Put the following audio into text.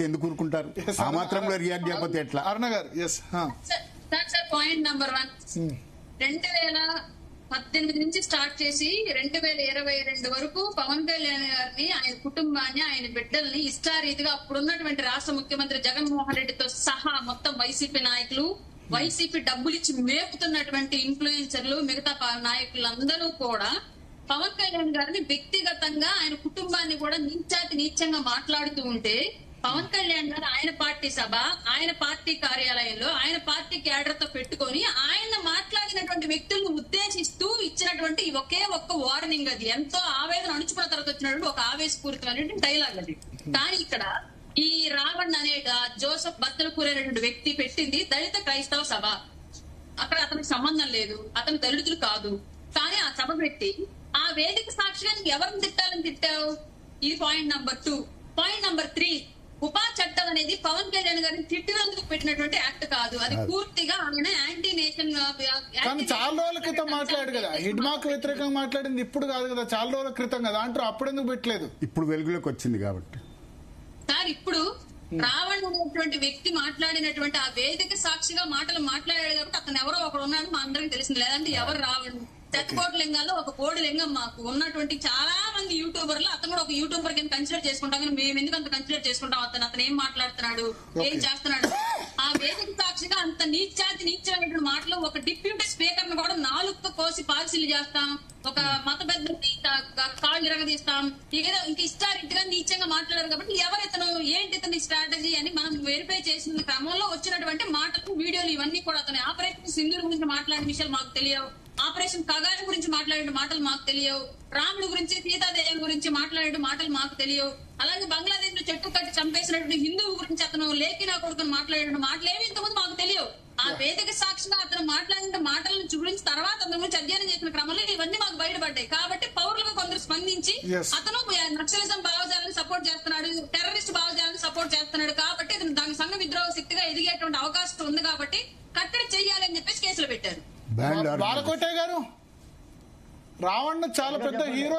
ఎందుకు ఊరుకుంటారు? ఆ మాత్రంలో రియాక్ట్ చేయకపోతే ఎట్లా? అరుణ గారు సార్ పాయింట్ నంబర్ 1 2018 నుంచి స్టార్ట్ చేసి 2022 వరకు పవన్ కళ్యాణ్ గారిని, ఆయన కుటుంబాన్ని, ఆయన బిడ్డల్ని ఇష్టారీతిగా అప్పుడున్నటువంటి రాష్ట్ర ముఖ్యమంత్రి జగన్మోహన్ రెడ్డితో సహా మొత్తం వైసీపీ నాయకులు, వైసీపీ డబ్బులు ఇచ్చి మేపుతున్నటువంటి ఇన్ఫ్లుయెన్సర్లు, మిగతా నాయకులందరూ కూడా పవన్ కళ్యాణ్ గారిని వ్యక్తిగతంగా, ఆయన కుటుంబాన్ని కూడా నీచంగా మాట్లాడుతూ ఉంటే, పవన్ కళ్యాణ్ గారు ఆయన పార్టీ సభ, ఆయన పార్టీ కార్యాలయంలో, ఆయన పార్టీ క్యాడర్ తో పెట్టుకొని ఆయన మాట్లాడినటువంటి వ్యక్తులను ఉద్దేశిస్తూ ఇచ్చినటువంటి ఒకే ఒక్క వార్నింగ్. అది ఎంతో ఆవేదన అణుచుకున్న తర్వాత వచ్చినటువంటి ఒక ఆవేశపూరితమైనటువంటి డైలాగ్ అది. కానీ ఇక్కడ ఈ రావణ్ అనే జోసెఫ్ బత్తలకూరు అనేటువంటి వ్యక్తి పెట్టింది దళిత క్రైస్తవ సభ. అక్కడ అతనికి సంబంధం లేదు, అతను దళితులు కాదు. కానీ ఆ సభ పెట్టి ఆ వేదిక సాక్షిగా ఎవరిని తిట్టాలని తిట్టావు? ఇది పాయింట్ నంబర్ 2. పాయింట్ నంబర్ 3, ఉపా చట్టం అనేది పవన్ కళ్యాణ్ గారిని తిట్టినందుకు పెట్టినటువంటి యాక్ట్ కాదు. అది పూర్తిగా ఆయన యాంటీ నేషన్. కానీ చాలా రోజుల క్రితం మాట్లాడు కదా, హిడ్మాకు వ్యతిరేకంగా మాట్లాడింది ఇప్పుడు కాదు కదా, చాలా రోజుల క్రితం కదా అంటారు. అప్పుడెందుకు పెట్టలేదు? ఇప్పుడు వెలుగులోకి వచ్చింది కాబట్టి. సార్ ఇప్పుడు రావణ్ అనేటువంటి వ్యక్తి మాట్లాడినటువంటి ఆ వేదిక సాక్షిగా మాటలు మాట్లాడాడు కాబట్టి అతను ఎవరో ఒకడు ఉన్నాడు మా అందరికి తెలిసింది. లేదంటే ఎవరు రావణ్? శతకోటి లింగాల్లో ఒక కోడి లింగం మాకు ఉన్నటువంటి చాలా మంది యూట్యూబర్లు, అతను కూడా ఒక యూట్యూబర్ కింద కన్సిడర్ చేసుకుంటాం. కానీ మేము ఎందుకు అంత కన్సిడర్ చేసుకుంటాం? అతను ఏం మాట్లాడుతున్నాడు, ఏం చేస్తున్నాడు? ఆ వేదిక సాక్షిగా అంత నీచమైనటువంటి మాటలు ఒక డిప్యూటీ స్పీకర్ ను కూడా 4తో కోసి పాలసీలు చేస్తాం, ఒక మత పెద్దని కాళ్ళు ఇరగదీస్తాం, ఇంక ఇష్టారీతిగా నీచంగా మాట్లాడారు కాబట్టి ఎవరితను, ఏంటి ఇతని స్ట్రాటజీ అని మనం వెరిఫై చేసిన క్రమంలో వచ్చినటువంటి మాటలు, వీడియోలు ఇవన్నీ కూడా అతని ఆపరేషన్ సింధూర్ గురించి మాట్లాడిన విషయాలు మాకు తెలియవు, ఆపరేషన్ కగారి గురించి మాట్లాడే మాటలు మాకు తెలియవు, రాముడు గురించి, సీతాదేవి గురించి మాట్లాడే మాటలు మాకు తెలియవు, అలాగే బంగ్లాదేశ్ లో చెట్టు కట్టి చంపేసినటువంటి హిందువు గురించి అతను లేఖినా కొడుకుని మాట్లాడే మాటలు ఏమి ఇంతకుముందు మాకు తెలియవు. ఆ వేదిక సాక్షిగా అతను మాట్లాడిన మాటలను చూపించి తర్వాత అతని గురించి అధ్యయనం చేసిన క్రమంలో ఇవన్నీ మాకు బయటపడ్డాయి. కాబట్టి పౌరులుగా కొందరు స్పందించి అతను నక్సలిజం భావజాలను సపోర్ట్ చేస్తున్నాడు, టెర్రరిస్ట్ భావజాలను సపోర్ట్ చేస్తున్నాడు కాబట్టి దాని సంఘ విద్రోహ శక్తిగా ఎదిగేటువంటి అవకాశం ఉంది కాబట్టి కట్టడి చేయాలని చెప్పేసి కేసులు పెట్టారు. బాలకోటే గారు, రావణ్ చాలా పెద్ద హీరో.